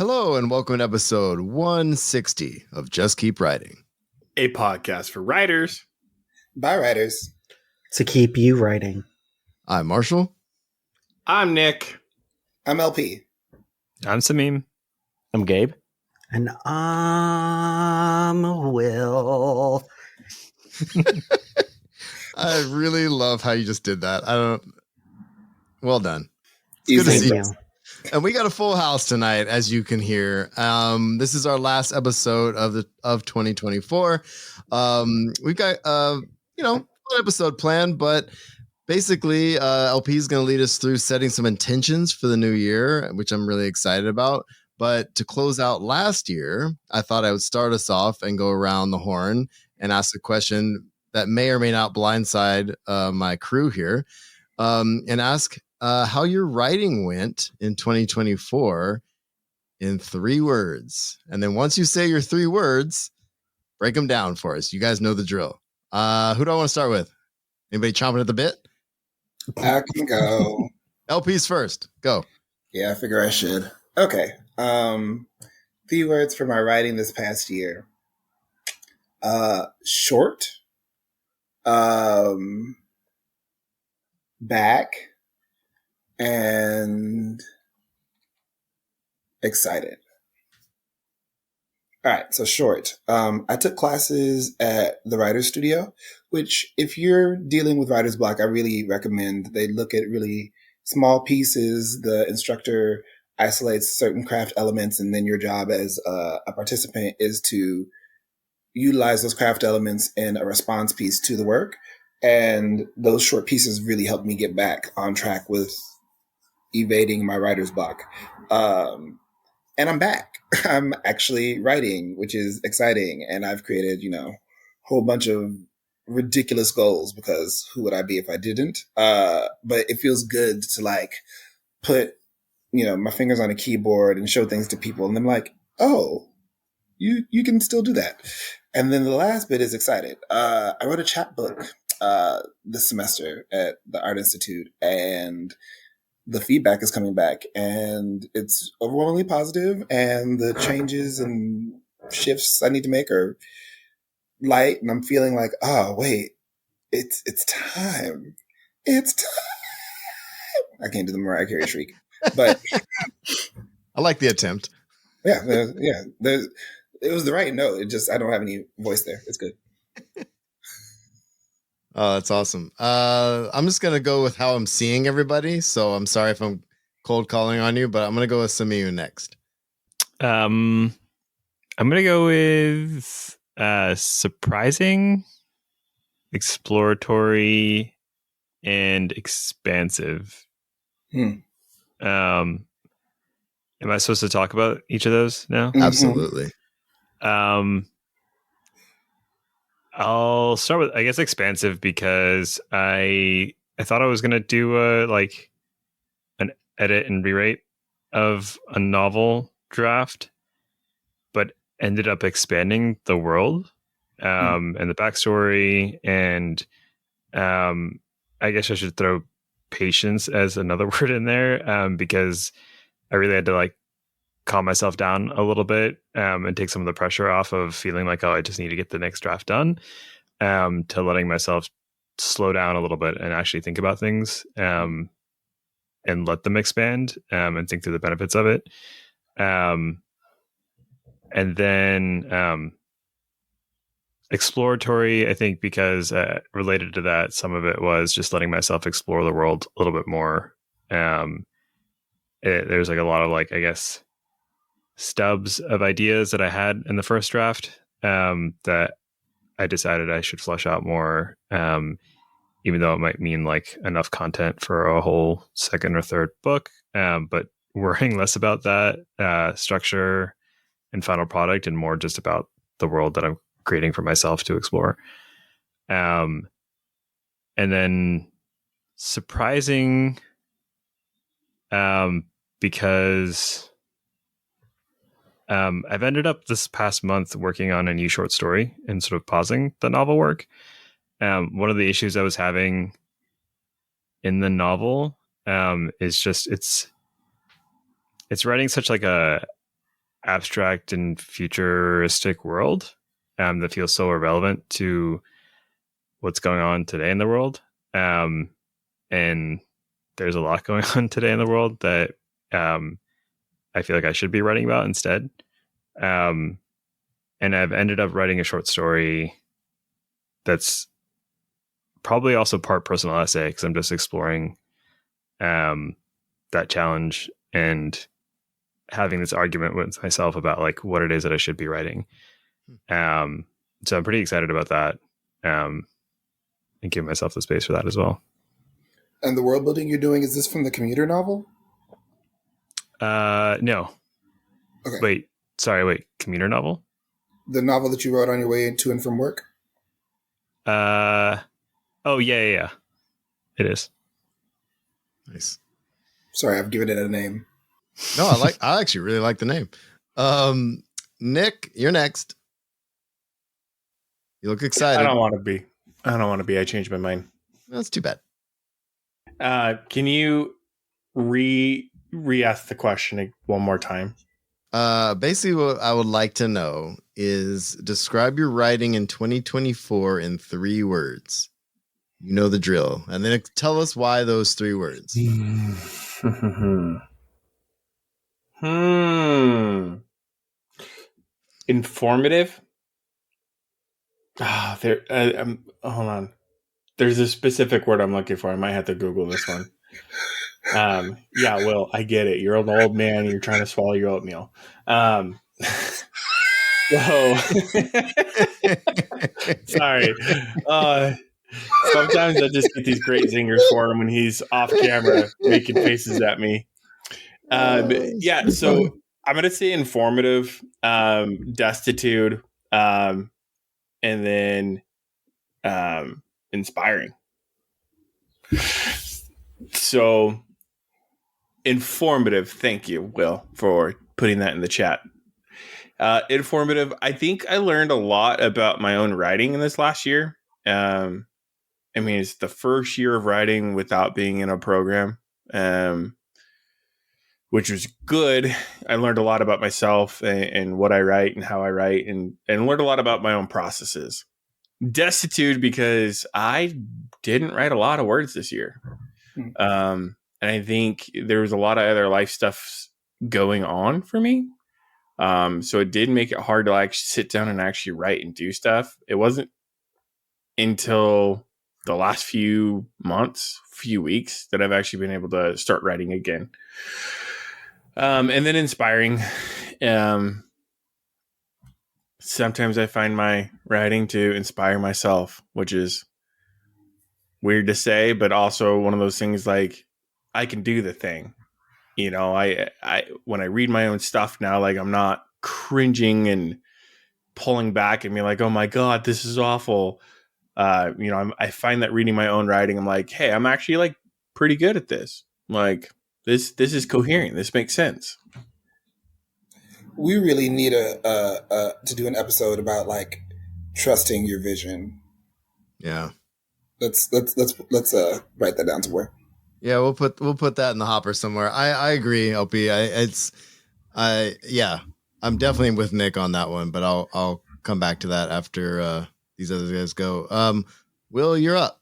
Hello and welcome to episode 160 of Just Keep Writing, a podcast for writers by writers to keep you writing. I'm Marshall. I'm Nick. I'm LP. I'm Sameem. I'm Gabe. And I'm Will. I really love how you just did that. Well done. It's good to see you. And we got a full house tonight, as you can hear. This is our last episode of 2024. We've got one episode planned, but basically LP is going to lead us through setting some intentions for the new year, which I'm really excited about. But to close out last year, I thought I would start us off and go around the horn and ask a question that may or may not blindside my crew here, and ask how your writing went in 2024 in 3 words. And then once you say your 3 words, break them down for us. You guys know the drill. Who do I want to start with? Anybody chomping at the bit? I can go. LP's first. Go. Yeah, I figure I should. Okay. 3 words for my writing this past year. Short. Back. And excited. All right, so short. I took classes at the Writer's Studio, which if you're dealing with writer's block, I really recommend they look at really small pieces. The instructor isolates certain craft elements, and then your job as a participant is to utilize those craft elements in a response piece to the work. And those short pieces really helped me get back on track with evading my writer's block. And I'm back. I'm actually writing, which is exciting. And I've created, a whole bunch of ridiculous goals because who would I be if I didn't? But it feels good to put, my fingers on a keyboard and show things to people. And I'm like, oh, you can still do that. And then the last bit is excited. I wrote a chapbook this semester at the Art Institute, and the feedback is coming back, and it's overwhelmingly positive, and the changes and shifts I need to make are light, and I'm feeling like, oh, wait, it's time. It's time. I can't do the Mariah Carey shriek, but I like the attempt. Yeah. It was the right note. I don't have any voice there. It's good. Oh, that's awesome. I'm just going to go with how I'm seeing everybody. So I'm sorry if I'm cold calling on you, but I'm going to go with Sameem next. I'm going to go with surprising, exploratory, and expansive. Am I supposed to talk about each of those now? Mm-hmm. Absolutely. I'll start with, I guess, expansive, because I thought I was going to do an edit and rewrite of a novel draft, but ended up expanding the world and the backstory. And I guess I should throw patience as another word in there, because I really had to calm myself down a little bit and take some of the pressure off of feeling like, oh, I just need to get the next draft done, to letting myself slow down a little bit and actually think about things and let them expand and think through the benefits of it. And then exploratory, I think, because related to that, some of it was just letting myself explore the world a little bit more. There's a lot of I guess, stubs of ideas that I had in the first draft that I decided I should flesh out more, even though it might mean enough content for a whole second or third book, but worrying less about that structure and final product and more just about the world that I'm creating for myself to explore. And then surprising, because I've ended up this past month working on a new short story and sort of pausing the novel work. One of the issues I was having in the novel is just it's writing such a abstract and futuristic world that feels so irrelevant to what's going on today in the world. And there's a lot going on today in the world that I feel like I should be writing about instead. And I've ended up writing a short story that's probably also part personal essay, because I'm just exploring that challenge and having this argument with myself about like what it is that I should be writing. So I'm pretty excited about that, and give myself the space for that as well. And the world building you're doing, is this from the commuter novel? No. Okay. Wait. Commuter novel? The novel that you wrote on your way to and from work? Oh yeah. It is. Nice. Sorry, I've given it a name. No, I actually really like the name. Nick, you're next. You look excited. I don't want to be. I changed my mind. That's too bad. Can you re-ask the question one more time? Basically what I would like to know is describe your writing in 2024 in 3 words. You know the drill. And then tell us why those 3 words. Informative. Hold on. There's a specific word I'm looking for. I might have to Google this one. Yeah, Will, I get it. You're an old man. You're trying to swallow your oatmeal. Sorry. Sometimes I just get these great zingers for him when he's off camera making faces at me. Yeah, so I'm going to say informative, destitute, and then inspiring. So informative. Thank you, Will, for putting that in the chat. Informative. I think I learned a lot about my own writing in this last year. I mean, it's the first year of writing without being in a program, which was good. I learned a lot about myself and what I write and how I write, and learned a lot about my own processes. Destitute because I didn't write a lot of words this year. And I think there was a lot of other life stuff going on for me. So it did make it hard to like sit down and actually write and do stuff. It wasn't until the last few weeks that I've actually been able to start writing again. And then inspiring. Sometimes I find my writing to inspire myself, which is weird to say, but also one of those things like I can do the thing. You know, I when I read my own stuff now, like I'm not cringing and pulling back and being like, oh my God, this is awful. I find that reading my own writing, I'm like, hey, I'm actually like pretty good at this. Like this is coherent. This makes sense. We really need to do an episode about like trusting your vision. Yeah. Let's write that down somewhere. Yeah, we'll put that in the hopper somewhere. I agree, LP. I'm definitely with Nick on that one, but I'll come back to that after these other guys go. Will, you're up.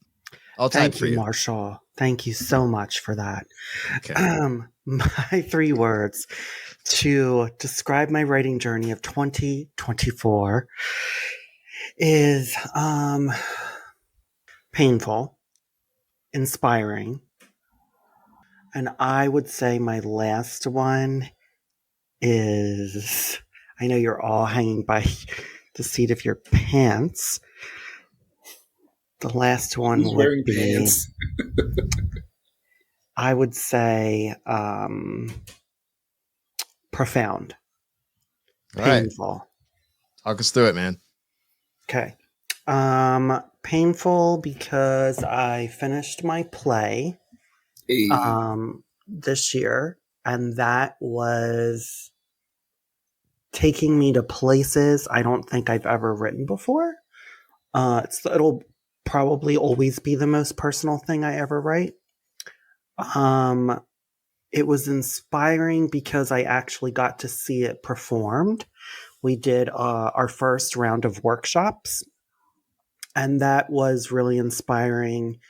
I'll type for you. Thank you, Marshall. Thank you so much for that. Okay. My 3 words to describe my writing journey of 2024 is painful, inspiring, and I would say my last one is, I know you're all hanging by the seat of your pants. The last one Who's would wearing be, pants? I would say, profound, All right. painful. Talk us through it, man. Okay. Painful because I finished my play Hey. this year, and that was taking me to places I don't think I've ever written before. It'll probably always be the most personal thing I ever write. it was inspiring because I actually got to see it performed. We did our first round of workshops, and that was really inspiring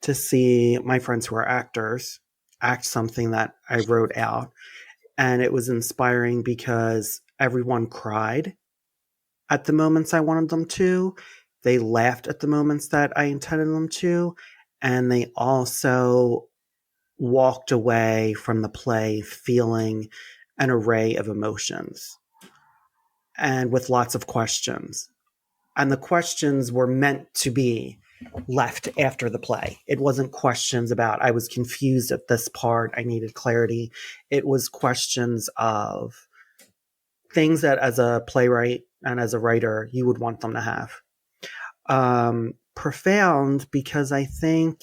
to see my friends who are actors act something that I wrote out. And it was inspiring because everyone cried at the moments I wanted them to. They laughed at the moments that I intended them to. And they also walked away from the play feeling an array of emotions and with lots of questions. And the questions were meant to be left after the play. It wasn't questions about, I was confused at this part, I needed clarity. It was questions of things that as a playwright and as a writer, you would want them to have. Profound because I think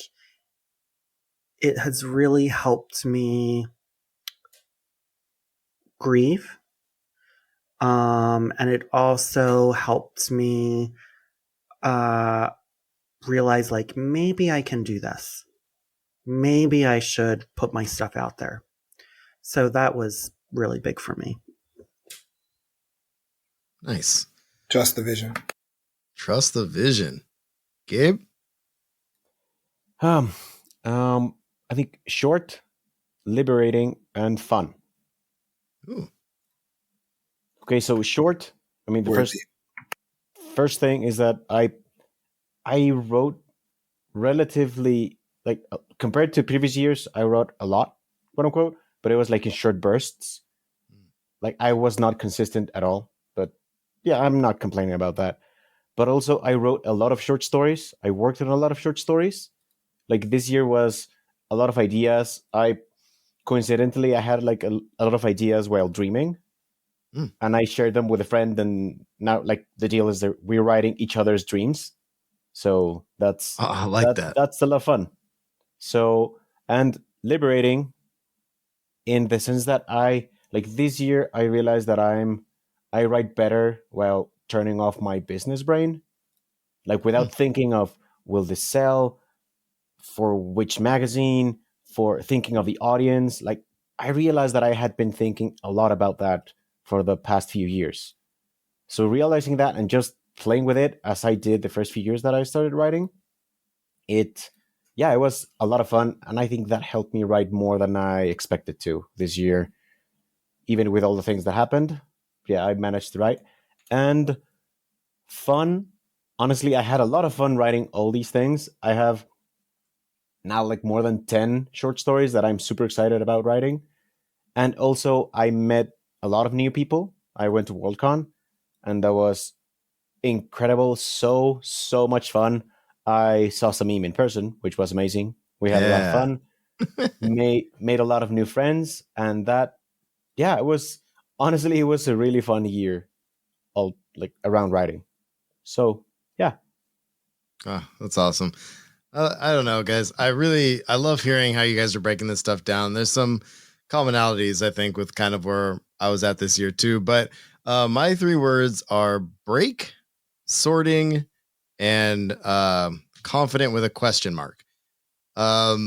it has really helped me grieve. And it also helped me realize, like, maybe I can do this. Maybe I should put my stuff out there. So that was really big for me. Nice. Trust the vision. Trust the vision. Gabe? I think short, liberating, and fun. Ooh. Okay, so short. I mean, the Worthy. first thing is that I wrote relatively, like, compared to previous years, I wrote a lot, quote unquote, but it was like in short bursts. Like, I was not consistent at all, but yeah, I'm not complaining about that. But also, I wrote a lot of short stories. I worked on a lot of short stories. Like, this year was a lot of ideas. Coincidentally, I had like a lot of ideas while dreaming. And I shared them with a friend, and now, like, the deal is that we're writing each other's dreams. So that's I like that. That's a lot of fun. So, and liberating in the sense that this year I realized that I write better while turning off my business brain, like without thinking of, will this sell, for which magazine, for thinking of the audience. Like, I realized that I had been thinking a lot about that for the past few years. So realizing that and just playing with it as I did the first few years that I started writing, it was a lot of fun. And I think that helped me write more than I expected to this year, even with all the things that happened. Yeah, I managed to write. And fun, honestly, I had a lot of fun writing all these things. I have now like more than 10 short stories that I'm super excited about writing. And also, I met a lot of new people. I went to Worldcon, and that was incredible. So much fun. I saw Sameem in person, which was amazing. We had a lot of fun. made a lot of new friends, and that, it was a really fun year, all like around writing. So yeah. Oh, that's awesome. I don't know, guys. I love hearing how you guys are breaking this stuff down. There's some commonalities, I think, with kind of where I was at this year too. But my 3 words are break, sorting, and confident with a question mark. I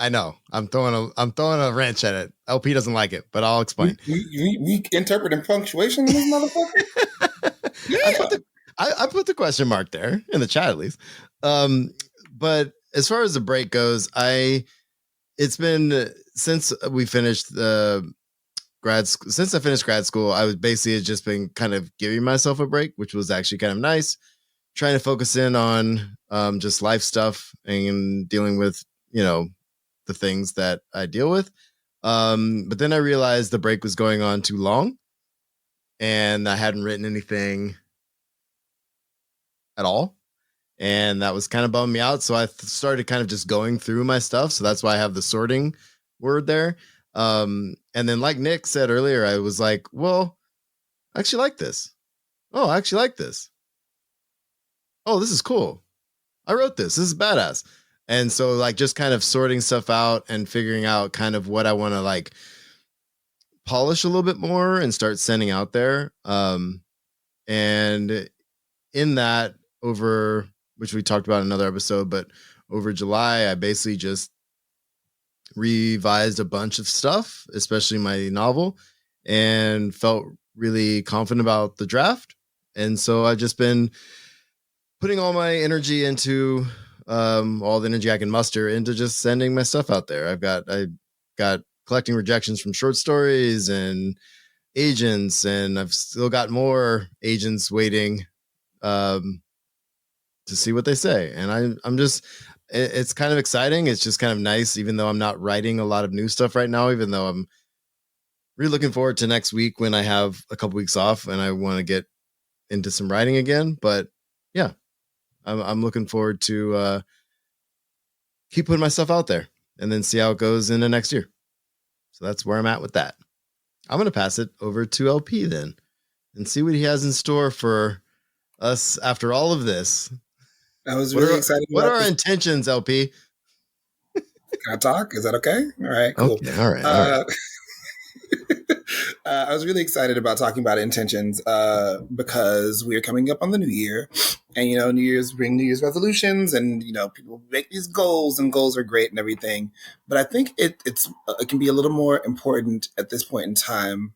know I'm throwing a wrench at it. LP doesn't like it, but I'll explain. We interpreting punctuation in this motherfucker? Yeah. I put the question mark there in the chat, at least. But as far as the break goes, it's been since we finished since I finished grad school, I was basically just been kind of giving myself a break, which was actually kind of nice. Trying to focus in on just life stuff and dealing with, the things that I deal with. But then I realized the break was going on too long, and I hadn't written anything at all. And that was kind of bumming me out. So I started kind of just going through my stuff. So that's why I have the sorting word there. And then, like Nick said earlier, I was like, well, I actually like this. Oh, I actually like this. Oh, this is cool. I wrote this. This is badass. And so, like, just kind of sorting stuff out and figuring out kind of what I want to like polish a little bit more and start sending out there. And in that, over, which we talked about in another episode, but over July, I basically just revised a bunch of stuff, especially my novel, and felt really confident about the draft. And so I've just been putting all my energy into all the energy I can muster into just sending my stuff out there. I got collecting rejections from short stories and agents, and I've still got more agents waiting to see what they say. And I'm just, it's kind of exciting. It's just kind of nice, even though I'm not writing a lot of new stuff right now, even though I'm really looking forward to next week when I have a couple weeks off and I want to get into some writing again. But yeah, I'm looking forward to keep putting myself out there and then see how it goes in the next year. So that's where I'm at with that. I'm going to pass it over to LP then and see what he has in store for us after all of this. I was really excited. What are our intentions, LP? Can I talk? Is that okay? All right, cool. Okay, all right. I was really excited about talking about intentions because we're coming up on the new year, and New Year's bring New Year's resolutions, and people make these goals, and goals are great and everything. But I think it can be a little more important at this point in time,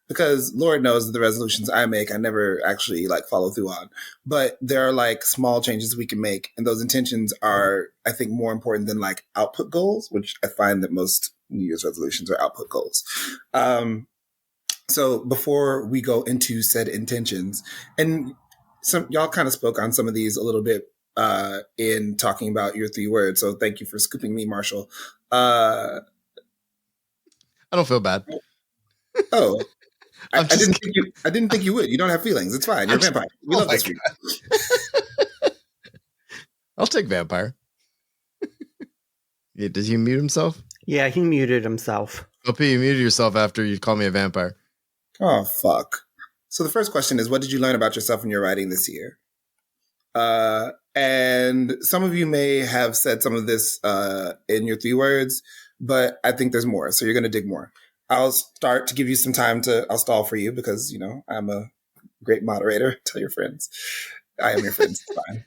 because Lord knows that the resolutions I make, I never actually follow through on. But there are small changes we can make, and those intentions are, I think, more important than output goals, which I find that most New Year's resolutions are output goals. So before we go into said intentions, and y'all kind of spoke on some of these a little bit in talking about your 3 words. So thank you for scooping me, Marshall. I don't feel bad. Oh, I didn't think you would. You don't have feelings. It's fine. You're a vampire. We love this for you. I'll take vampire. Yeah, did he mute himself? Yeah, he muted himself. OP, you muted yourself after you called me a vampire. Oh, fuck. So the first question is, what did you learn about yourself in your writing this year? And some of you may have said some of this in your 3 words, but I think there's more. So you're going to dig more. I'll start to give you some time I'll stall for you because, I'm a great moderator. Tell your friends. I am your friends. It's fine.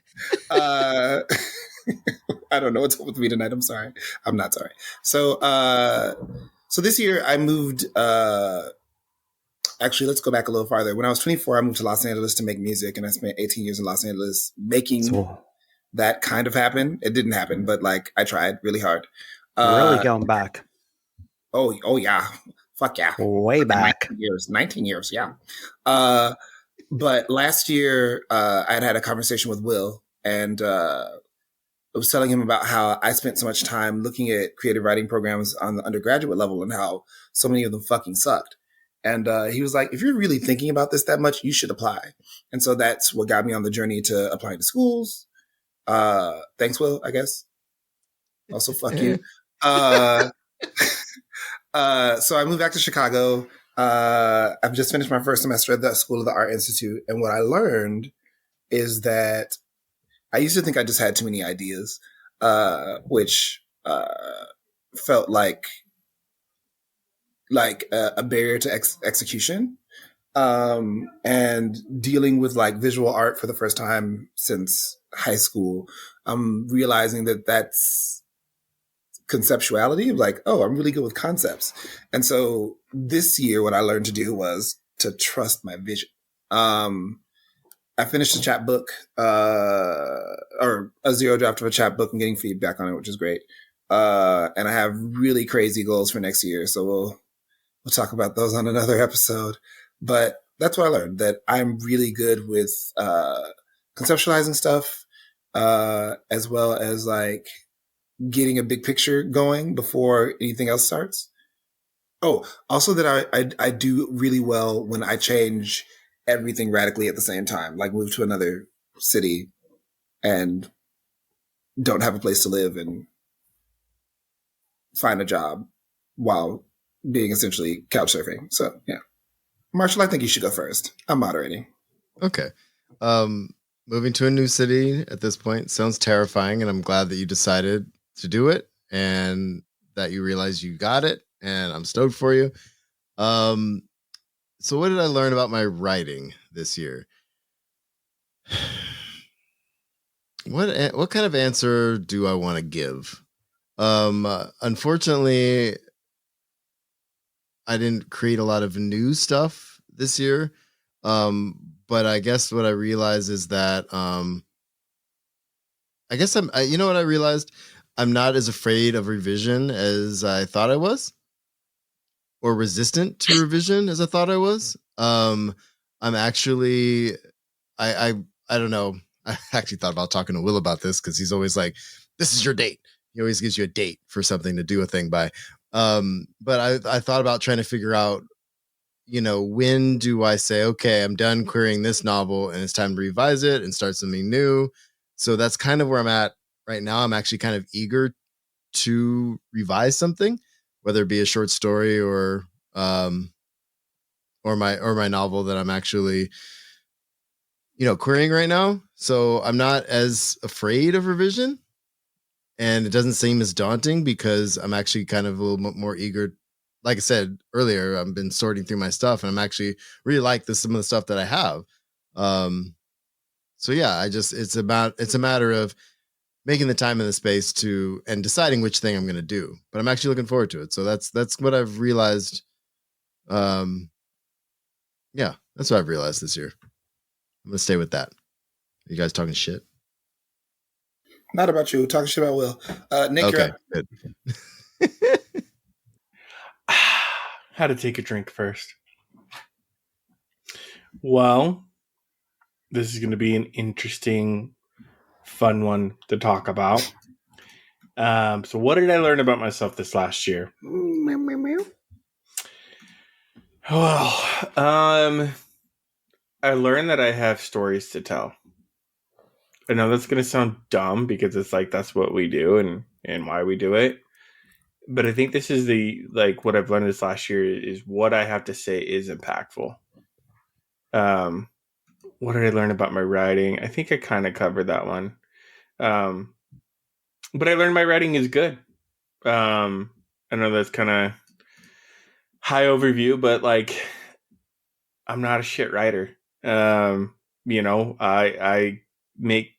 I don't know what's up with me tonight. I'm sorry. I'm not sorry. So this year I moved, actually, let's go back a little farther. When I was 24, I moved to Los Angeles to make music, and I spent 18 years in Los Angeles making that kind of happen. It didn't happen, but I tried really hard. Really going back. Oh yeah. Fuck yeah. Way back. 19 years. Yeah. But last year, I had a conversation with Will, and I was telling him about how I spent so much time looking at creative writing programs on the undergraduate level and how so many of them fucking sucked. And he was like, if you're really thinking about this that much, you should apply. And so that's what got me on the journey to applying to schools. Thanks, Will, I guess. Also, fuck you. So I moved back to Chicago. I've just finished my first semester at the School of the Art Institute. And what I learned is that I used to think I just had too many ideas, which felt like a barrier to execution. And dealing with visual art for the first time since high school, I'm realizing that that's conceptuality of oh, I'm really good with concepts. And so this year, what I learned to do was to trust my vision. I finished a chapbook, or a 0 draft of a chapbook, and getting feedback on it, which is great. And I have really crazy goals for next year. So we'll talk about those on another episode. But that's what I learned, that I'm really good with conceptualizing stuff, as well as getting a big picture going before anything else starts. Oh, also that I do really well when I change everything radically at the same time, move to another city and don't have a place to live and find a job while being essentially couch surfing. So yeah. Marshall, I think you should go first. I'm moderating. Okay. Moving to a new city at this point sounds terrifying, and I'm glad that you decided to do it and that you realize you got it, and I'm stoked for you. So what did I learn about my writing this year? What kind of answer do I want to give? Unfortunately, I didn't create a lot of new stuff this year. But I guess what I realized is that I guess you know what I realized? I'm not as afraid of revision as I thought I was, or resistant to revision as I thought I was. I'm actually, I don't know. I actually thought about talking to Will about this because he's always like, "This is your date." He always gives you a date for something to do a thing by. But I thought about trying to figure out, when do I say, okay, I'm done querying this novel and it's time to revise it and start something new. So that's kind of where I'm at right now. I'm actually kind of eager to revise something, whether it be a short story or my novel that I'm actually querying right now. So I'm not as afraid of revision, and it doesn't seem as daunting because I'm actually kind of a little bit more eager. Like I said earlier, I've been sorting through my stuff, and I'm actually really like some of the stuff that I have. So yeah, it's a matter of making the time and the space and deciding which thing I'm going to do. But I'm actually looking forward to it. So that's what I've realized. Yeah, that's what I've realized this year. I'm going to stay with that. Are you guys talking shit? Not about you. Talking shit about Will. Nick, okay, you're up. Good. How to take a drink first. Well, this is going to be an interesting, fun one to talk about. So what did I learn about myself this last year? Well, I learned that I have stories to tell. I know that's going to sound dumb because it's like that's what we do and why we do it. But I think this is what I've learned this last year is what I have to say is impactful. What did I learn about my writing? I think I kind of covered that one. But I learned my writing is good. I know that's kind of high overview, but like I'm not a shit writer. I make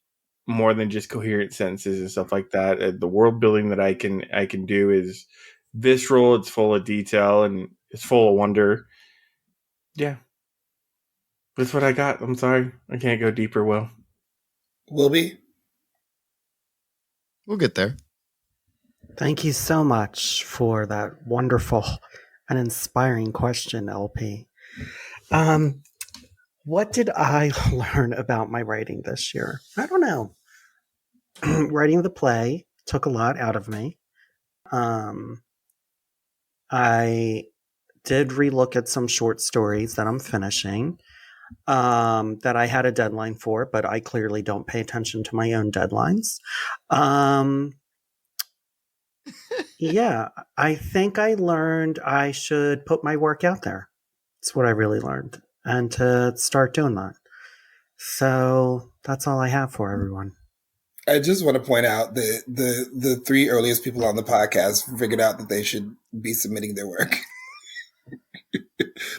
more than just coherent sentences and stuff like that. The world building that I can do is visceral. It's full of detail and it's full of wonder. Yeah, that's what I got. I'm sorry, I can't go deeper. Will be. We'll get there. Thank you so much for that wonderful and inspiring question, LP. What did I learn about my writing this year? I don't know. Writing the play took a lot out of me. I did relook at some short stories that I'm finishing that I had a deadline for, but I clearly don't pay attention to my own deadlines. Yeah, I think I learned I should put my work out there. That's what I really learned, and to start doing that. So that's all I have for everyone. I just want to point out that the three earliest people on the podcast figured out that they should be submitting their work.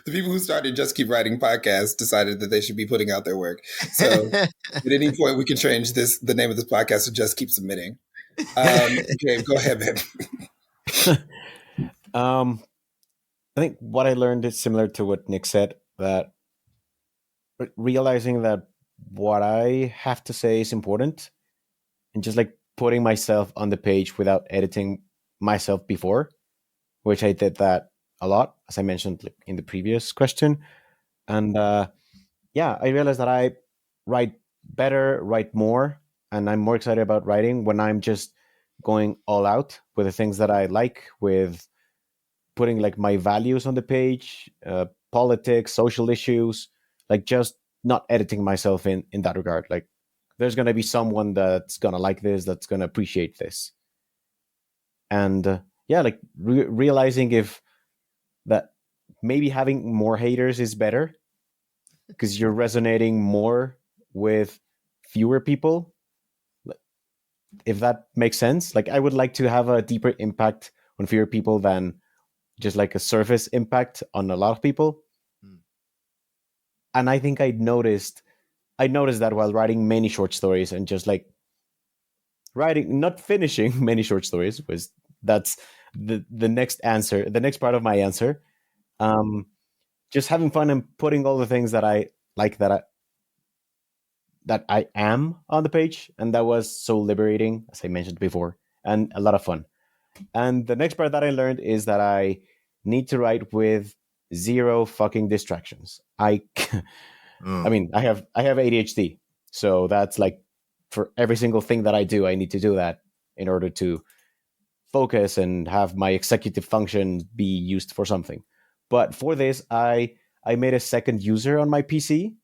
The people who started Just Keep Writing podcast decided that they should be putting out their work. So at any point we can change the name of this podcast to Just Keep Submitting. Okay, go ahead, babe. I think what I learned is similar to what Nick said, that realizing that what I have to say is important and just like putting myself on the page without editing myself before, which I did that a lot, as I mentioned in the previous question. And I realized that I write better, write more, and I'm more excited about writing when I'm just going all out with the things that I like, with putting like my values on the page, politics, social issues, like just not editing myself in that regard. Like there's going to be someone that's going to like this, that's going to appreciate this. And realizing that maybe having more haters is better because you're resonating more with fewer people. If that makes sense. Like I would like to have a deeper impact on fewer people than just like a surface impact on a lot of people. And I think I noticed that while writing many short stories and just like writing, not finishing many short stories, was that's the next answer, the next part of my answer. Just having fun and putting all the things that I like, that I am on the page, and that was so liberating, as I mentioned before, and a lot of fun. And the next part that I learned is that I need to write with zero fucking distractions. I mean, I have ADHD, so that's like for every single thing that I do, I need to do that in order to focus and have my executive function be used for something. But for this, I made a second user on my PC,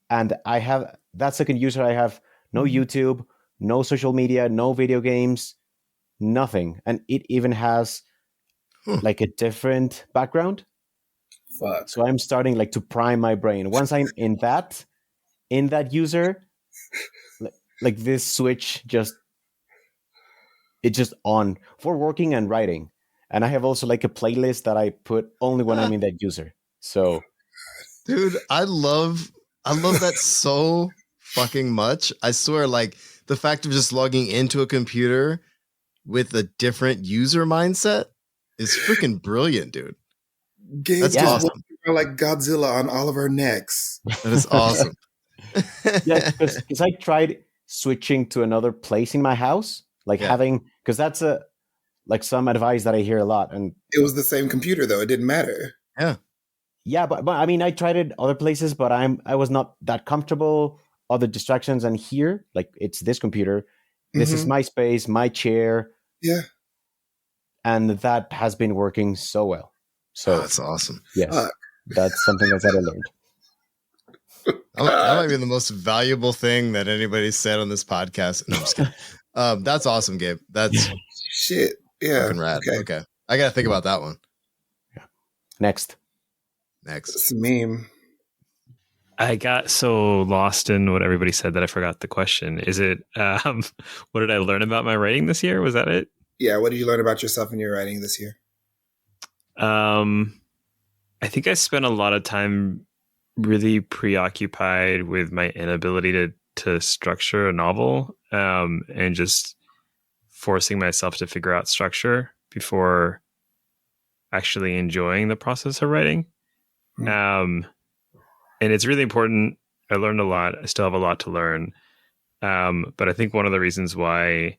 and I have that second user. I have no YouTube, no social media, no video games, nothing, and it even has like a different background. Fuck. So I'm starting like to prime my brain. Once I'm in that user, like this switch it's just on for working and writing. And I have also like a playlist that I put only when I'm in that user. So, dude, I love that so fucking much. I swear, like the fact of just logging into a computer with a different user mindset is freaking brilliant, dude. Gabe That's just awesome. like Godzilla on all of our necks. That is awesome. yeah, because I tried switching to another place in my house, like having, because that's like some advice that I hear a lot. And it was the same computer though. It didn't matter. Yeah, but I mean, I tried it other places, but I was not that comfortable. Other distractions, and here, like it's this computer. This is my space, my chair. Yeah. And that has been working so well. So that's awesome. Yes, that's something else that I learned. That might be the most valuable thing that anybody's said on this podcast. No, I'm just kidding. That's awesome, Gabe. That's shit. Yeah. Fucking rad. Okay. I got to think about that one. Yeah. Next. Sameem. I got so lost in what everybody said that I forgot the question. Is it, what did I learn about my writing this year? Was that it? Yeah. What did you learn about yourself in your writing this year? I think I spent a lot of time really preoccupied with my inability to structure a novel, and just forcing myself to figure out structure before actually enjoying the process of writing. And it's really important. I learned a lot. I still have a lot to learn. But I think one of the reasons why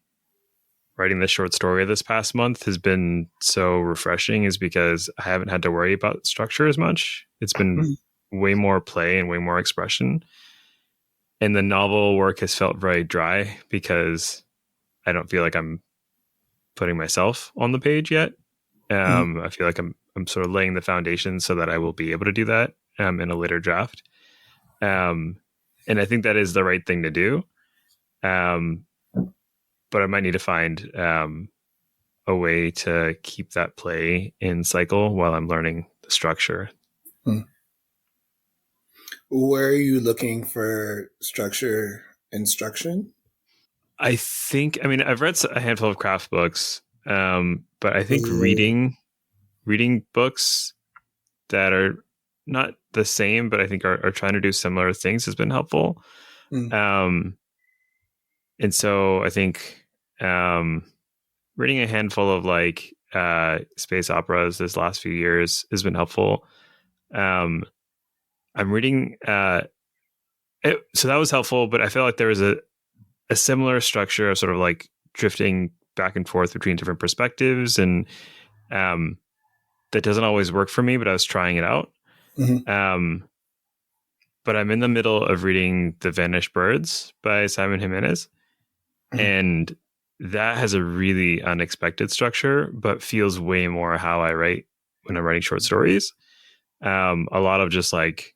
writing this short story this past month has been so refreshing is because I haven't had to worry about structure as much. It's been way more play and way more expression. And the novel work has felt very dry because I don't feel like I'm putting myself on the page yet. I feel like I'm sort of laying the foundation so that I will be able to do that in a later draft. And I think that is the right thing to do. But I might need to find a way to keep that play in cycle while I'm learning the structure. Where are you looking for structure instruction? I mean, I've read a handful of craft books, but I think reading books that are not the same, but I think are trying to do similar things has been helpful. And so I think reading a handful of like space operas this last few years has been helpful. I'm reading so that was helpful, but I feel like there was a similar structure of sort of like drifting back and forth between different perspectives, and that doesn't always work for me, but I was trying it out. But I'm in the middle of reading The Vanished Birds by Simon Jimenez, and that has a really unexpected structure, but feels way more how I write when I'm writing short stories. A lot of just like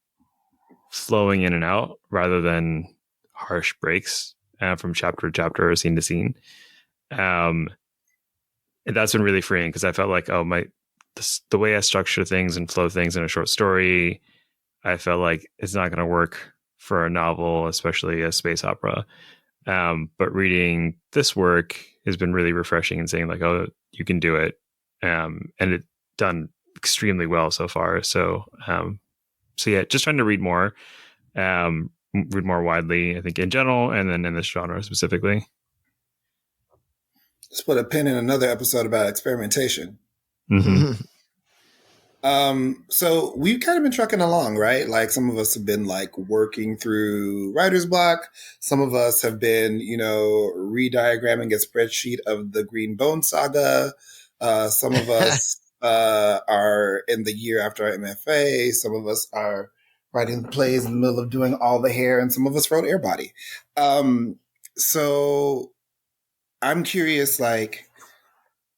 flowing in and out rather than harsh breaks from chapter to chapter or scene to scene. And that's been really freeing because I felt like, the way I structure things and flow things in a short story, I felt like it's not going to work for a novel, especially a space opera. But reading this work has been really refreshing and saying like, oh, you can do it. And it's done extremely well so far. So yeah, just trying to read more read more widely, I think, in general, and then in this genre specifically. Let's put a pin in another episode about experimentation. Mm-hmm. So we've kind of been trucking along, right? Like some of us have been like working through writer's block. Some of us have been, rediagramming a spreadsheet of the Green Bone saga. Some of us are in the year after our MFA. Some of us are writing plays in the middle of doing all the hair, and some of us wrote Airbody. So I'm curious, like,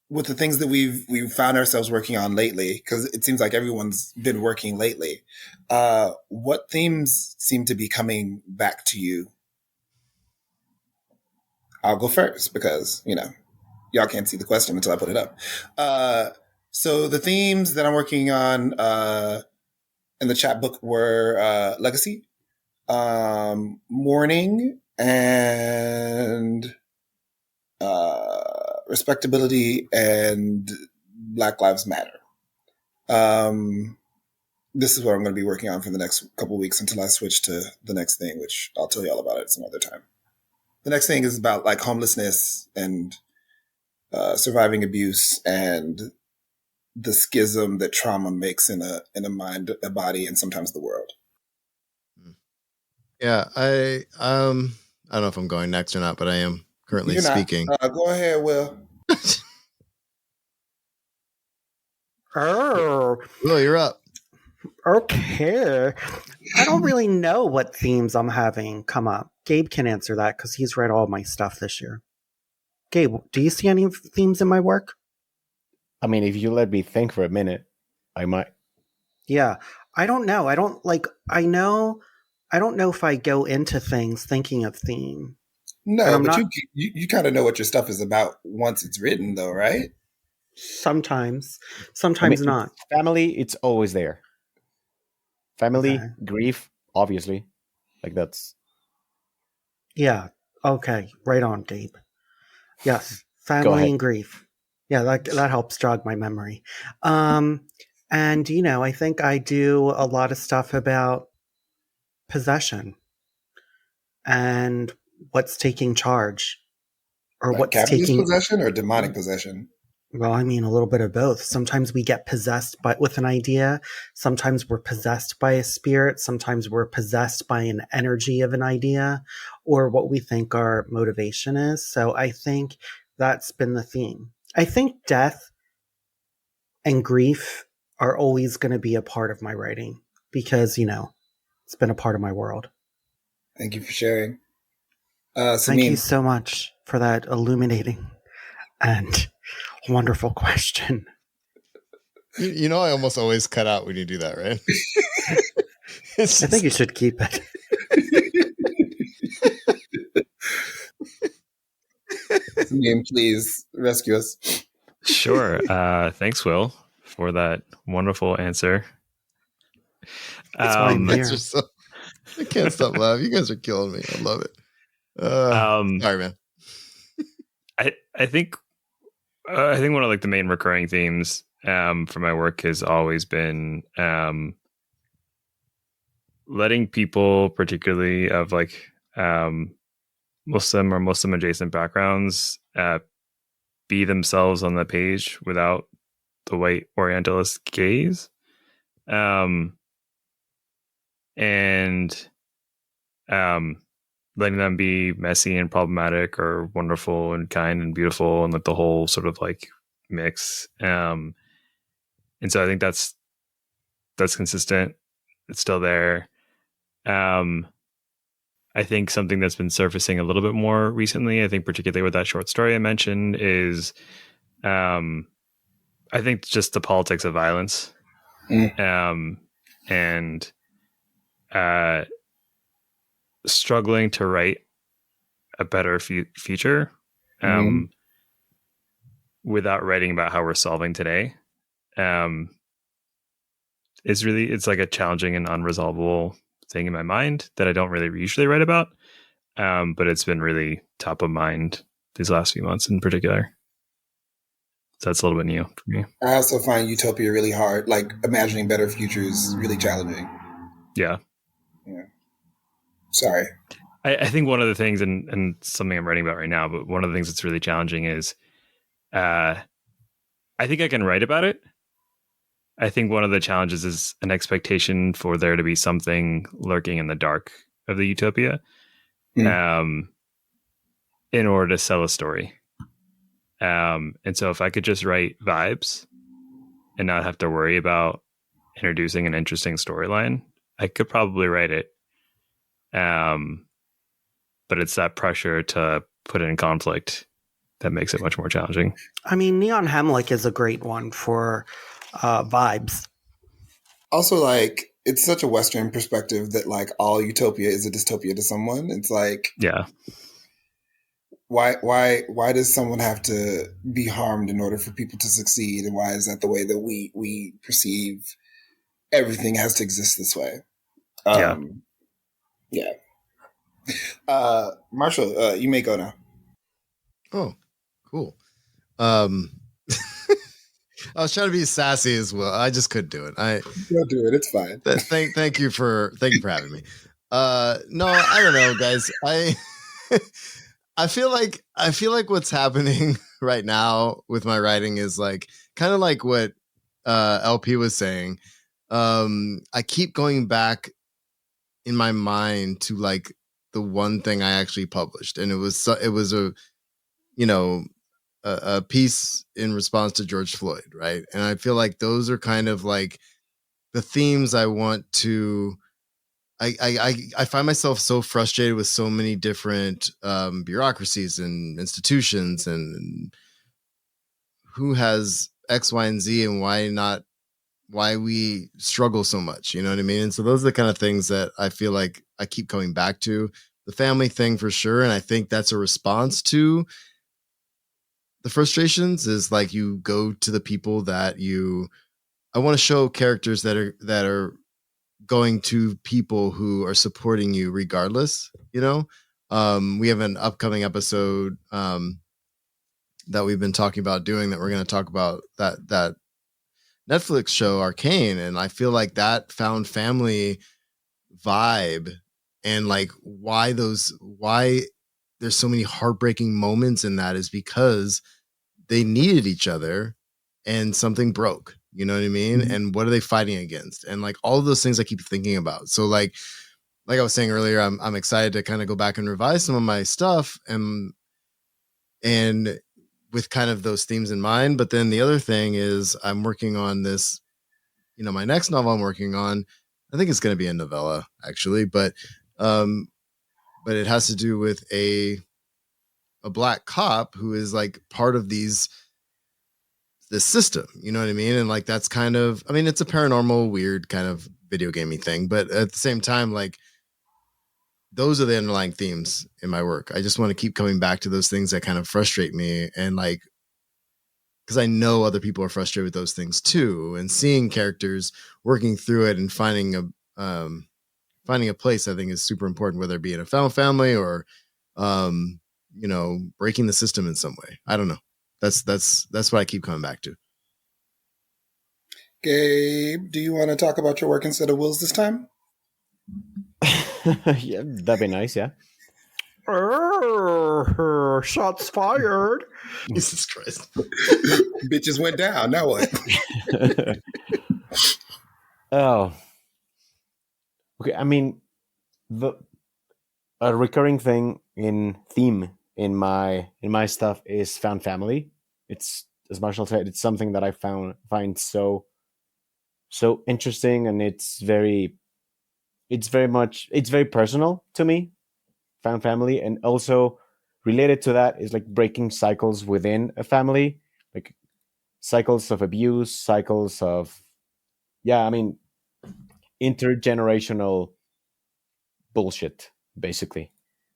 with the things that we've found ourselves working on lately, because it seems like everyone's been working lately, what themes seem to be coming back to you? I'll go first because, y'all can't see the question until I put it up. So the themes that I'm working on in the chapbook were legacy, mourning, and respectability, and Black Lives Matter. This is what I'm going to be working on for the next couple of weeks until I switch to the next thing, which I'll tell you all about it some other time. The next thing is about like homelessness and surviving abuse and the schism that trauma makes in a mind, a body, and sometimes the world. Yeah, I don't know if I'm going next or not, but I am currently speaking. Go ahead, Will. Will, you're up. Okay. I don't really know what themes I'm having come up. Gabe can answer that because he's read all my stuff this year. Gabe, do you see any themes in my work? I mean, if you let me think for a minute, I might. Yeah. I don't know. I don't know if I go into things thinking of theme. No, but you kind of know what your stuff is about once it's written, though, right? Sometimes not. Family, it's always there. Family, grief, obviously. Like that's... Yeah. Okay. Right on, Gabe. Yes. Family and grief. Yeah, that helps jog my memory. And, I think I do a lot of stuff about possession and what's taking charge. Or like what's capitalist taking... possession or demonic possession? Well, I mean, a little bit of both. Sometimes we get possessed with an idea. Sometimes we're possessed by a spirit. Sometimes we're possessed by an energy of an idea or what we think our motivation is. So I think that's been the theme. I think death and grief are always going to be a part of my writing because, it's been a part of my world. Thank you for sharing. Thank you so much for that illuminating and wonderful question. I almost always cut out when you do that, right? I think you should keep it. Sameem, please rescue us. Sure. Thanks, Will, for that wonderful answer. That's why I'm here. I can't stop laughing. You guys are killing me. I love it. Sorry, man. I think one of like the main recurring themes for my work has always been letting people, particularly of like Muslim or Muslim adjacent backgrounds, be themselves on the page without the white Orientalist gaze, and letting them be messy and problematic or wonderful and kind and beautiful and like the whole sort of like mix. And so I think that's consistent. It's still there. I think something that's been surfacing a little bit more recently, I think particularly with that short story I mentioned, is I think just the politics of violence. And struggling to write a better future without writing about how we're solving today it's like a challenging and unresolvable thing in my mind that I don't really usually write about, but it's been really top of mind these last few months in particular. So that's a little bit new for me. I also find utopia really hard. Like imagining better futures really challenging. Yeah. Sorry. I think one of the things, and something I'm writing about right now, but one of the things that's really challenging is, I think I can write about it. I think one of the challenges is an expectation for there to be something lurking in the dark of the utopia, in order to sell a story. And so if I could just write vibes and not have to worry about introducing an interesting storyline, I could probably write it. But it's that pressure to put it in conflict that makes it much more challenging. I mean, Neon Hemlock is a great one for vibes. Also, like, it's such a Western perspective that, like, all utopia is a dystopia to someone. It's like, Yeah. Why does someone have to be harmed in order for people to succeed? And why is that the way that we perceive everything has to exist this way? Yeah. Marshall, you may go now. Oh, cool. I was trying to be sassy as well. I just couldn't do it. Don't do it. It's fine. Thank you for having me. No, I don't know, guys. I feel like what's happening right now with my writing is like kind of like what LP was saying. I keep going back in my mind to like the one thing I actually published, and it was a a piece in response to George Floyd, right? And I feel like those are kind of like the themes I want to. I find myself so frustrated with so many different bureaucracies and institutions, and who has X, Y, and Z, and why we struggle so much. You know what I mean? And so those are the kind of things that I feel like I keep coming back to. The family thing for sure, and I think that's a response to the frustrations. Is like you go to the people that I want to show characters that are going to people who are supporting you regardless. We have an upcoming episode that we've been talking about doing, that we're going to talk about that Netflix show Arcane, and I feel like that found family vibe, and like why there's so many heartbreaking moments in that is because they needed each other and something broke. You know what I mean? Mm-hmm. And what are they fighting against? And like all of those things I keep thinking about. So like I was saying earlier, I'm excited to kind of go back and revise some of my stuff and with kind of those themes in mind. But then the other thing is I'm working on this, my next novel I'm working on, I think it's going to be a novella actually, but it has to do with a Black cop who is like part of this system, you know what I mean? And like, that's kind of, it's a paranormal, weird kind of video gamey thing, but at the same time, like those are the underlying themes in my work. I just want to keep coming back to those things that kind of frustrate me. And like, because I know other people are frustrated with those things too, and seeing characters working through it and finding a place, I think is super important, whether it be in a found family or, breaking the system in some way. I don't know. That's what I keep coming back to. Gabe, do you want to talk about your work instead of Will's this time? Yeah, that'd be nice. Yeah. Shots fired. Jesus Christ. Bitches went down. Now what? Oh. Okay. A recurring thing in theme in my stuff is found family. It's, as Marshall said, it's something that I find so interesting, and it's very personal to me, found family. And also related to that is like breaking cycles within a family, like cycles of abuse, cycles of intergenerational bullshit, basically.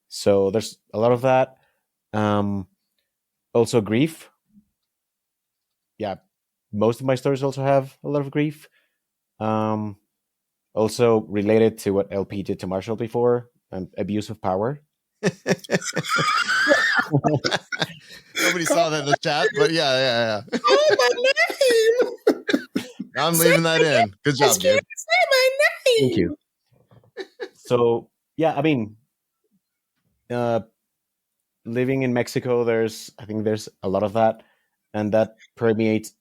So there's a lot of that. Also grief. Yeah, most of my stories also have a lot of grief. Also related to what LP did to Marshall before, abuse of power. Nobody saw that in the chat, but yeah. Oh, my name! I'm leaving that in. Good job, Gabe. Say my name. Thank you. So yeah, I mean, uh, living in Mexico, I think there's a lot of that, and that permeates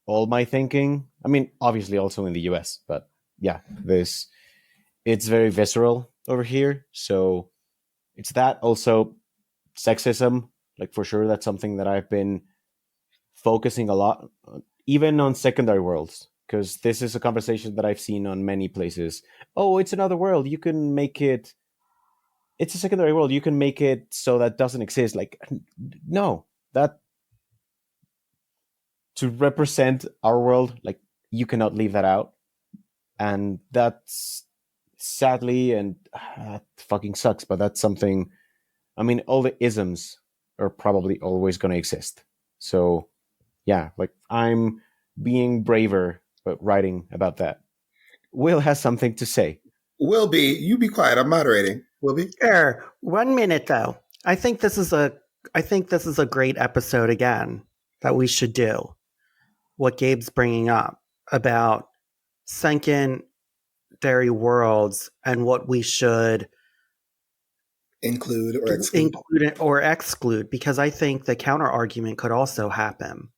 all my thinking. I mean, obviously also in the US, but yeah, it's very visceral over here. So it's that, also sexism, like for sure that's something that I've been focusing a lot on, even on secondary worlds, because this is a conversation that I've seen on many places. Oh, it's another world. You can make it. It's a secondary world. You can make it so that doesn't exist. Like, no, that to represent our world, like you cannot leave that out, and that's sadly and fucking sucks. But that's something. I mean, all the isms are probably always going to exist. So, yeah, like I'm being braver but writing about that. Will has something to say. Will be, you be quiet. I'm moderating. Will be. Sure. 1 minute though. I think this is a great episode again that we should do. What Gabe's bringing up about secondary worlds and what we should Include or exclude, because I think the counter argument could also happen.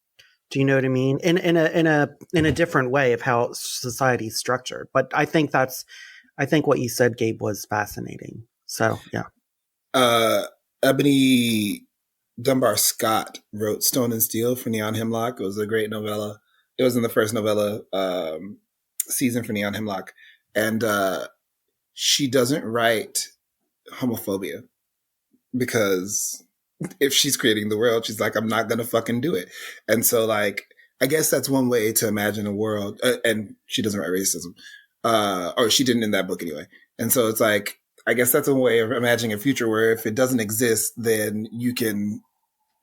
Do you know what I mean? In a different way of how society is structured. But I think what you said, Gabe, was fascinating. So yeah. Ebony Dunbar Scott wrote Stone and Steel for Neon Hemlock. It was a great novella. It was in the first novella season for Neon Hemlock. And she doesn't write homophobia, because if she's creating the world, she's like, I'm not going to fucking do it. And so, like, I guess that's one way to imagine a world. And she doesn't write racism. Or she didn't in that book anyway. And so it's like, I guess that's a way of imagining a future where if it doesn't exist, then you can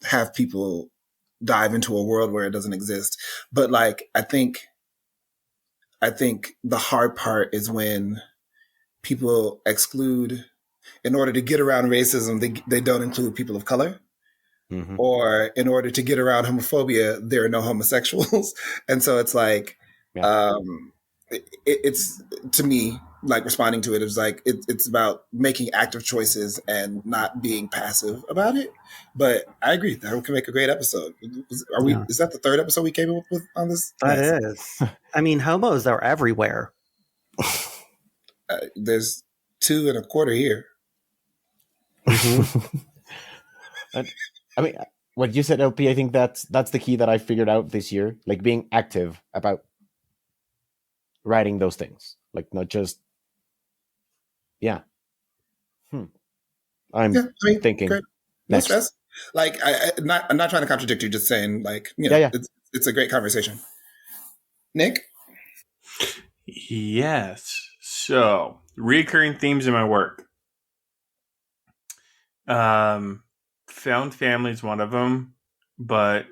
have people dive into a world where it doesn't exist. But like, I think the hard part is when people exclude, in order to get around racism, they don't include people of color. Mm-hmm. Or in order to get around homophobia, there are no homosexuals. And so it's like, it's to me, like responding to it is like, it's about making active choices and not being passive about it. But I agree that we can make a great episode. Is that the third episode we came up with on this? That is. I mean, homos are everywhere. There's 2.25 here. Mm-hmm. I mean, what you said, LP, I think that's the key that I figured out this year, like being active about writing those things, like not just, I'm thinking. No stress. Like I'm not trying to contradict you, just saying, like, you know, it's a great conversation. Nick? Yes. So, recurring themes in my work. Found family is one of them, but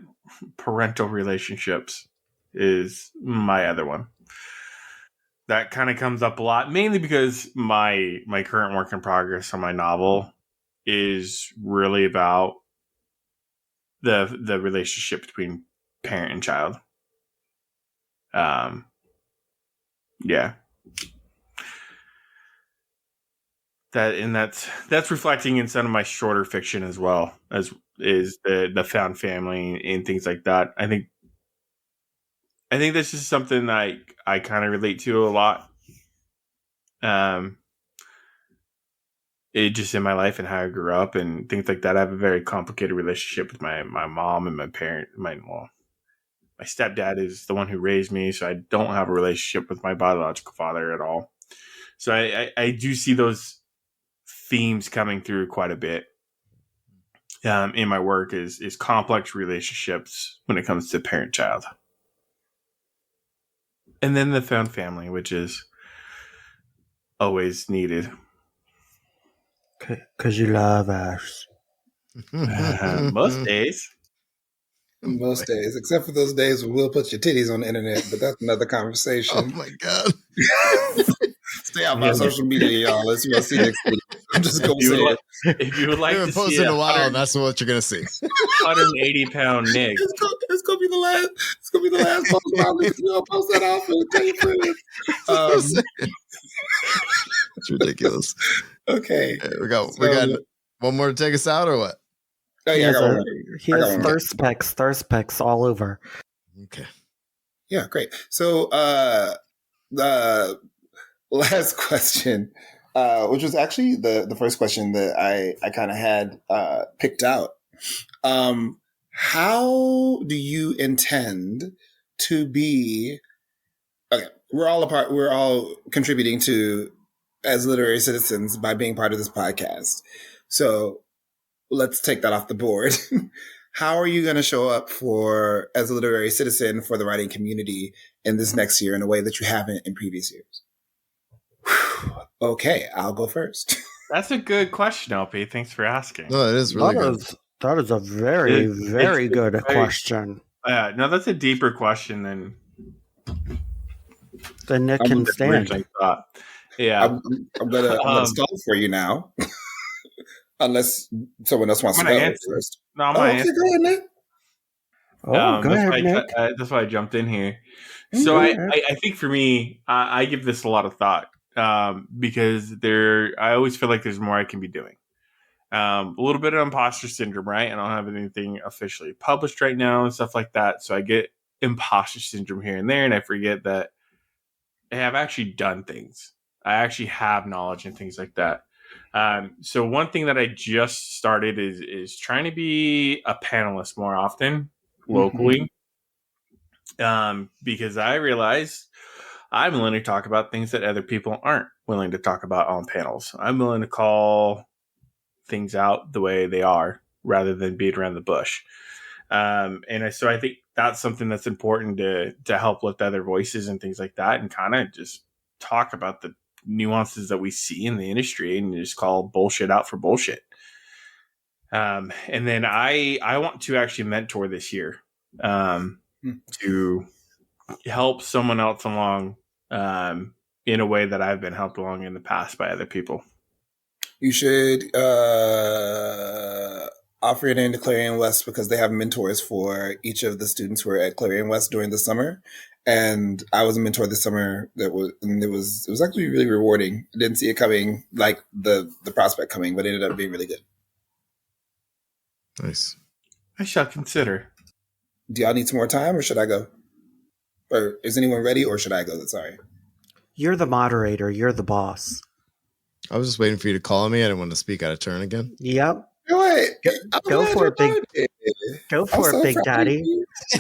parental relationships is my other one. That kind of comes up a lot, mainly because my current work in progress on my novel is really about the relationship between parent and child. Yeah. That's reflecting in some of my shorter fiction as well, as is the found family and things like that. I think this is something I kind of relate to a lot. It just in my life and how I grew up and things like that. I have a very complicated relationship with my mom and my parent. My stepdad is the one who raised me, so I don't have a relationship with my biological father at all. So I do see those themes coming through quite a bit in my work is complex relationships when it comes to parent-child. And then the found family, which is always needed. Because you love us. Most days. Most days, except for those days when we'll put your titties on the internet, but that's another conversation. Oh my God. Stay out my social media, y'all. Let's see next week. I'm just going to say it. If you would like to post see in a while, that's what you're going to see. 180-pound Nick. It's going to be the last. It's going to be the last post. We'll post that off and tell your friends. It's ridiculous. Okay. We got one more to take us out, or what? Oh, He yeah, I has, got one. he I has got one. thirst pecs all over. Okay. Yeah, great. So the last question, which was actually the first question that I kind of had picked out. How do you intend to be? Okay, we're all contributing to as literary citizens by being part of this podcast. So let's take that off the board. How are you going to show up as a literary citizen for the writing community in this next year in a way that you haven't in previous years? Okay, I'll go first. That's a good question, LP. Thanks for asking. No, it is really good. That is a very, very good question. No, that's a deeper question than Nick can stand. originally thought. Yeah, I'm gonna stall for you now, unless someone else wants to go first. No, I'm gonna answer. Go ahead, Nick. Go ahead, Nick. That's why I jumped in here. So I think for me, I give this a lot of thought because I always feel like there's more I can be doing. A little bit of imposter syndrome, right? I don't have anything officially published right now and stuff like that. So I get imposter syndrome here and there, and I forget that I have actually done things. I actually have knowledge and things like that. So one thing that I just started is trying to be a panelist more often locally, because I realize I'm willing to talk about things that other people aren't willing to talk about on panels. I'm willing to call things out the way they are rather than beat around the bush. So I think that's something that's important to help lift other voices and things like that, and kind of just talk about the nuances that we see in the industry and just call bullshit out for bullshit. And then I want to actually mentor this year to help someone else along in a way that I've been helped along in the past by other people. You should offer your name to Clarion West because they have mentors for each of the students who are at Clarion West during the summer. And I was a mentor this summer it was actually really rewarding. I didn't see it coming, like the prospect coming, but it ended up being really good. Nice. I shall consider. Do y'all need some more time, or should I go? Or is anyone ready, or should I go? Sorry. You're the moderator. You're the boss. I was just waiting for you to call me. I didn't want to speak out of turn again. Yep. Go for it, big. Go for it, Big Daddy.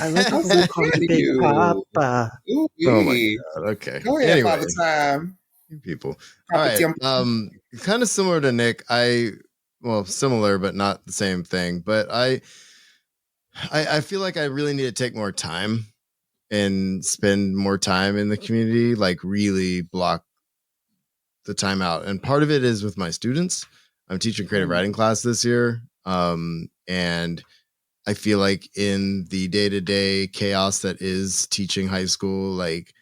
I love when you call me Big Papa. Oh my god. Okay. Go ahead, Anyway, Father Time. you people. All right. Kind of similar to Nick. Similar but not the same thing. But I feel like I really need to take more time and spend more time in the community. Like really block the time out. And part of it is with my students. I'm teaching creative writing class this year. And I feel like in the day-to-day chaos that is teaching high school, like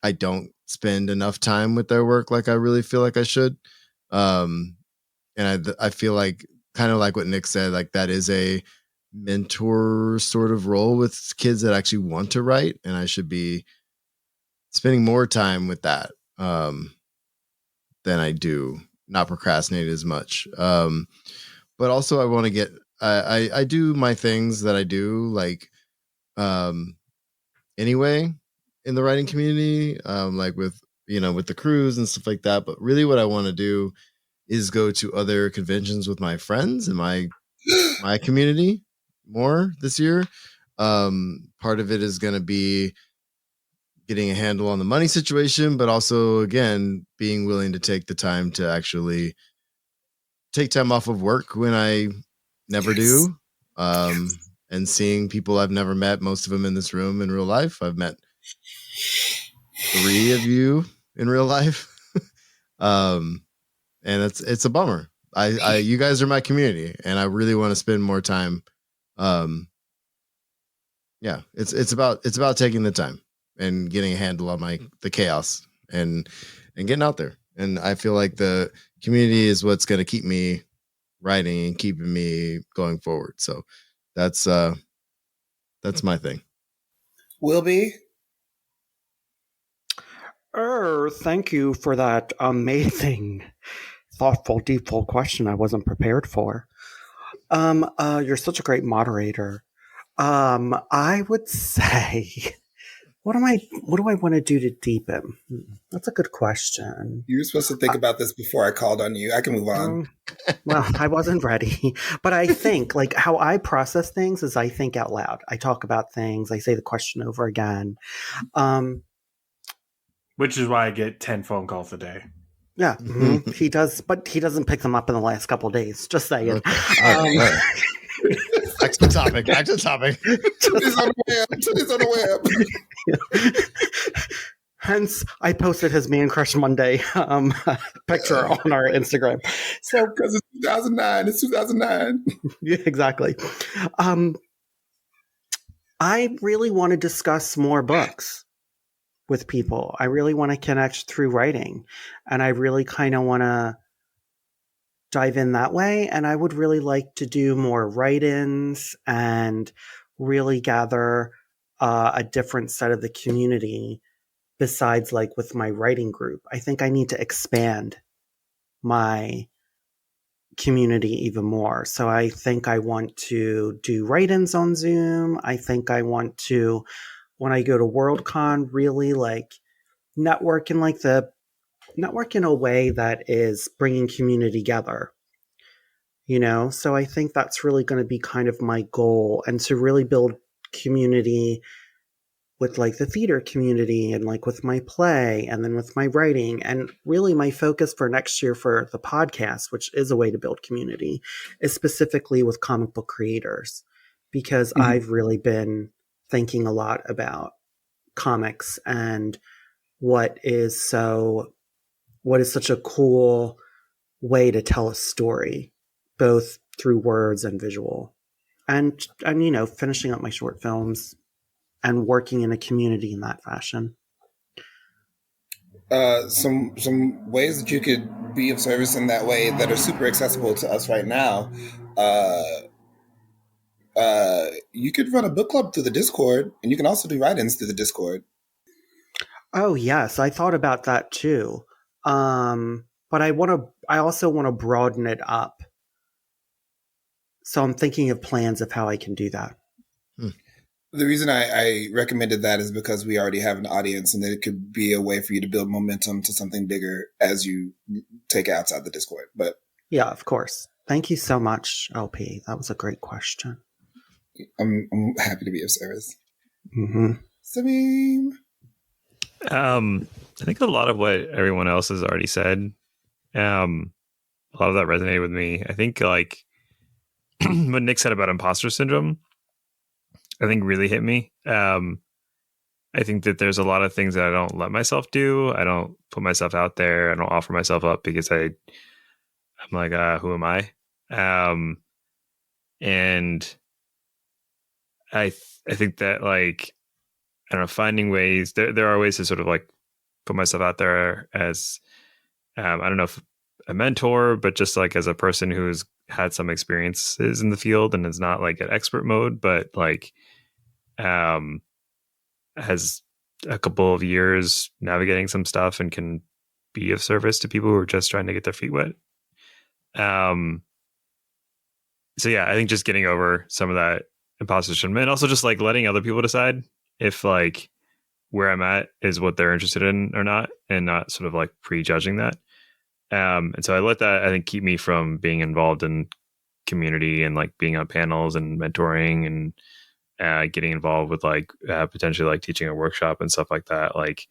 I don't spend enough time with their work like I really feel like I should. And I feel like kind of like what Nick said, like that is a mentor sort of role with kids that actually want to write. And I should be spending more time with that than I do, not procrastinate as much. But also I want to get, I do my things that I do like anyway in the writing community, like with the crews and stuff like that. But really what I want to do is go to other conventions with my friends and my community more this year. Part of it is going to be getting a handle on the money situation, but also again, being willing to take the time to actually take time off of work when I never do. And seeing people I've never met, most of them in this room in real life. I've met 3 of you in real life. And it's a bummer. You guys are my community and I really want to spend more time. It's about taking the time and getting a handle on the chaos and getting out there. And I feel like the community is what's going to keep me writing and keeping me going forward. So that's my thing. Will be. Thank you for that amazing thoughtful, deepful question I wasn't prepared for. You're such a great moderator. I would say, what do I want to do to deepen? That's a good question. You were supposed to think about this before I called on you. I can move on. Well, I wasn't ready, but I think like how I process things is I think out loud. I talk about things. I say the question over again. Which is why I get 10 phone calls a day. Yeah, he does, but he doesn't pick them up in the last couple of days. Just saying. Okay. All right. Back to the topic. Titties on the web. Hence, I posted his Man Crush Monday picture on our Instagram. So, because it's 2009. It's 2009. Yeah, exactly. I really want to discuss more books with people. I really want to connect through writing, and I really kind of want to dive in that way. And I would really like to do more write-ins and really gather a different set of the community besides like with my writing group. I think I need to expand my community even more. So I think I want to do write-ins on Zoom. I think I want to, when I go to Worldcon, really like network in a way that is bringing community together. So I think that's really going to be kind of my goal, and to really build community with like the theater community and like with my play and then with my writing. And really my focus for next year for the podcast, which is a way to build community, is specifically with comic book creators, because I've really been thinking a lot about comics and what is such a cool way to tell a story, both through words and visual, and finishing up my short films and working in a community in that fashion. Some ways that you could be of service in that way that are super accessible to us right now. You could run a book club through the Discord, and you can also do write-ins through the Discord. Oh yes, I thought about that too. But I also want to broaden it up. So I'm thinking of plans of how I can do that. The reason I recommended that is because we already have an audience, and that it could be a way for you to build momentum to something bigger as you take it outside the Discord. But yeah, of course. Thank you so much, LP. That was a great question. I'm happy to be of service. Sameem? I think a lot of what everyone else has already said, a lot of that resonated with me. I think like what Nick said about imposter syndrome, I think really hit me. I think that there's a lot of things that I don't let myself do. I don't put myself out there. I don't offer myself up because I'm like, who am I? And I think that like, I don't know, finding ways, there are ways to sort of like put myself out there as, I don't know if a mentor, but just like as a person who's had some experiences in the field and is not like at expert mode, but like, has a couple of years navigating some stuff and can be of service to people who are just trying to get their feet wet. So yeah, I think just getting over some of that imposter syndrome, and also just like letting other people decide if like where I'm at is what they're interested in or not, and not sort of like prejudging that. And so I let that, I think, keep me from being involved in community and like being on panels and mentoring and getting involved with like potentially like teaching a workshop and stuff like that. Like,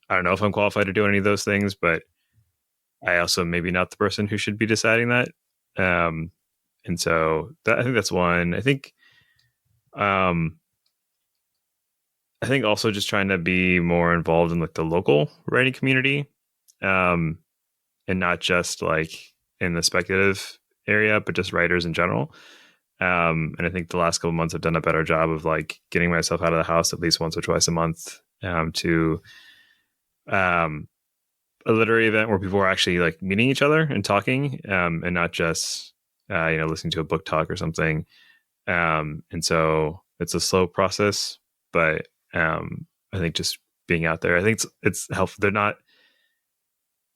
I don't know if I'm qualified to do any of those things, but I also maybe not the person who should be deciding that. And so I think that's one. I think also just trying to be more involved in like the local writing community, and not just like in the speculative area, but just writers in general. And I think the last couple of months I've done a better job of like getting myself out of the house at least once or twice a month to a literary event where people are actually like meeting each other and talking, and not just listening to a book talk or something. And so it's a slow process, but I think just being out there, I think it's helpful.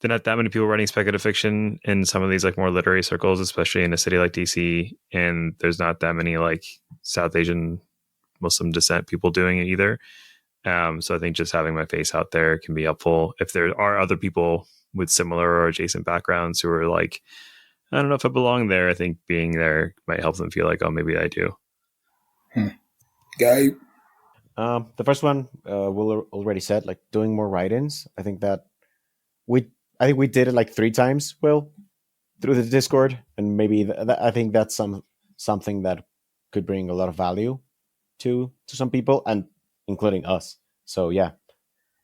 there are not that many people writing speculative fiction in some of these like more literary circles, especially in a city like DC. And there's not that many like South Asian Muslim descent people doing it either. So I think just having my face out there can be helpful. If there are other people with similar or adjacent backgrounds who are like, I don't know if I belong there, I think being there might help them feel like, oh, maybe I do. Guy. The first one, Will already said, like doing more write-ins. I think we did it like 3 times, Will, through the Discord, and maybe I think that's something that could bring a lot of value to some people, and including us. So yeah,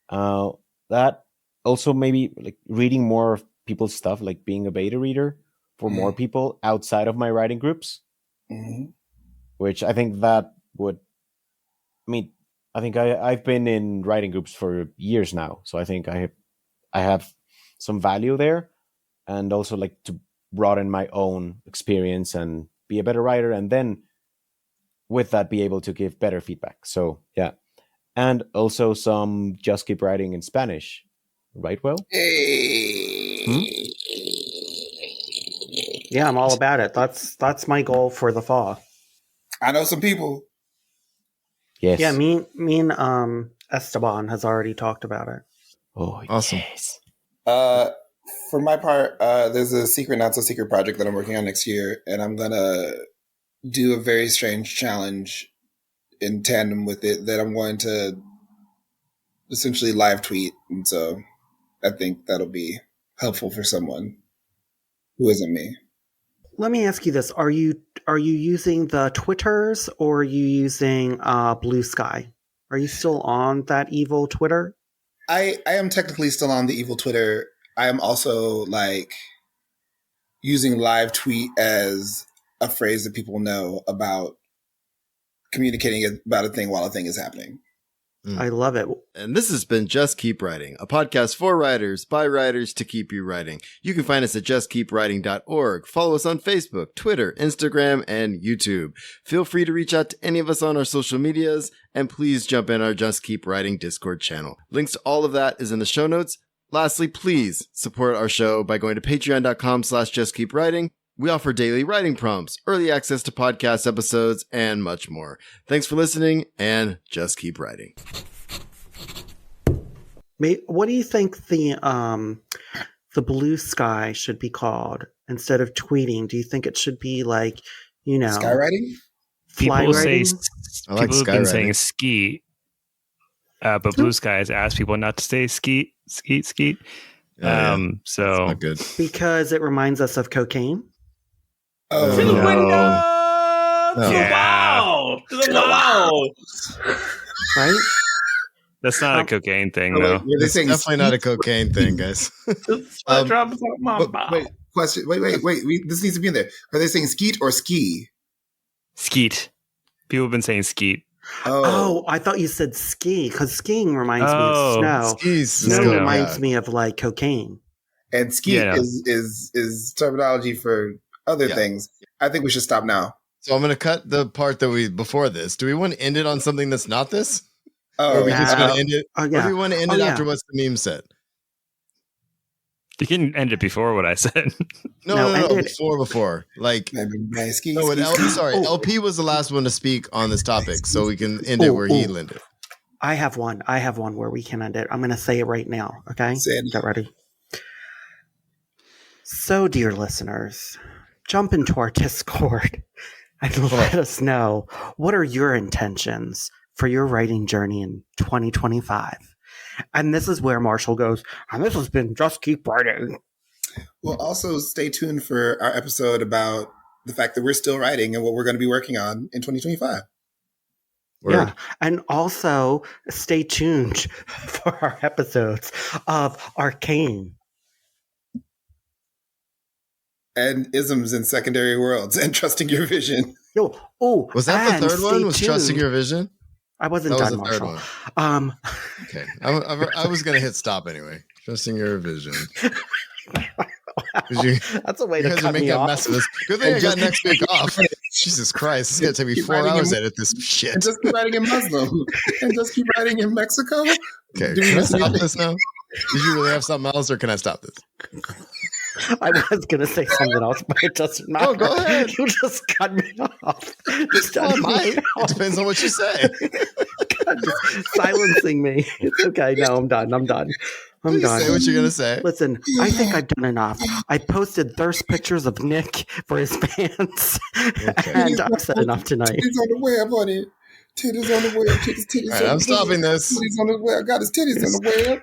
that also maybe like reading more of people's stuff, like being a beta reader for more people outside of my writing groups, which I think that would. I mean, I think I've been in writing groups for years now, so I think I have some value there, and also like to broaden my own experience and be a better writer, and then with that be able to give better feedback. So yeah, and also some Just Keep Writing in Spanish, right? Well, Yeah, I'm all about it. That's my goal for the fall. I know some people. yes, Yeah, me and Esteban has already talked about it. Oh, Awesome. yes. For my part, there's a secret, not so secret project that I'm working on next year, and I'm gonna do a very strange challenge in tandem with it that I'm going to essentially live tweet, and so I think that'll be helpful for someone who isn't me. Let me ask you this: Are you using the Twitters or are you using Blue Sky? Are you still on that evil Twitter? I am technically still on the evil Twitter. I am also like using live tweet as a phrase that people know about communicating about a thing while a thing is happening. I love it. And this has been Just Keep Writing, a podcast for writers, by writers, to keep you writing. You can find us at justkeepwriting.org. Follow us on Facebook, Twitter, Instagram, and YouTube. Feel free to reach out to any of us on our social medias, and please jump in our Just Keep Writing Discord channel. Links to all of that is in the show notes. Lastly, please support our show by going to patreon.com/justkeepwriting. We offer daily writing prompts, early access to podcast episodes, and much more. Thanks for listening, and just keep writing. What do you think the Blue Sky should be called instead of tweeting? Do you think it should be like, Skywriting? fly People writing? say I like people have been skywriting. saying skeet, but Blue Sky has asked people not to say skeet. Yeah, So not good. Because it reminds us of cocaine. Oh, To the No. window! To the Yeah. wow! To the wow! Right? that's not a cocaine thing, Oh, though. wait, were they It's saying definitely not a skeet? cocaine thing, guys. Drops out my But mouth. wait, question. Wait. This needs to be in there. Are they saying skeet or ski? Skeet. People have been saying skeet. Oh, I thought you said ski because skiing reminds me Oh, of snow. Skis. Snow No. reminds me of like cocaine. And skeet Yeah. is terminology for other Yeah. things. I think we should stop now. So I'm going to cut the part that before this. Do we want to end it on something that's not this? Or Oh, are we just Yeah. going to end it? Oh Or yeah. do we want to end Oh, it yeah. after what Sameem said? You can end it before what I said. No, end it. Before. Like, maybe ski. no, ski, LP, ski. sorry, Oh. LP was the last one to speak on this topic, so we can end it where he ended. I have one where we can end it. I'm going to say it right now. Okay. Say it. Get ready. So, dear listeners, jump into our Discord and let us know what are your intentions for your writing journey in 2025. And this is where Marshall goes, and this has been Just Keep Writing. Well, also stay tuned for our episode about the fact that we're still writing and what we're going to be working on in 2025. Word. Yeah. And also stay tuned for our episodes of Arcane. And isms in secondary worlds and trusting your vision. Was that the third one? Was Trusting Your Vision? I wasn't That was done, the third Marshall. one. Okay. I was going to hit stop anyway. Trusting Your Vision. 'Cause you That's a way guys to are cut me making a off. mess of this. Good thing I got next week off. Jesus Christ. It's going to take me Keep 4 writing hours in- to edit this shit. And just keep writing in Muslim. And just keep writing in Mexico. Okay. Do we Can I miss stop anything? this now? Did you really have something else, or can I stop this? I was going to say something else, but it doesn't matter. Oh, go ahead. You just cut me off. I might. It depends on what you say. God, just silencing me. It's okay. No, I'm done. I'm done. Please say what you're going to say. Listen, I think I've done enough. I posted thirst pictures of Nick for his fans, and I've said enough tonight. Titties on the web, honey. Titties on the web. Titties All right, I'm stopping this. Titties on the web. I got his titties on the web.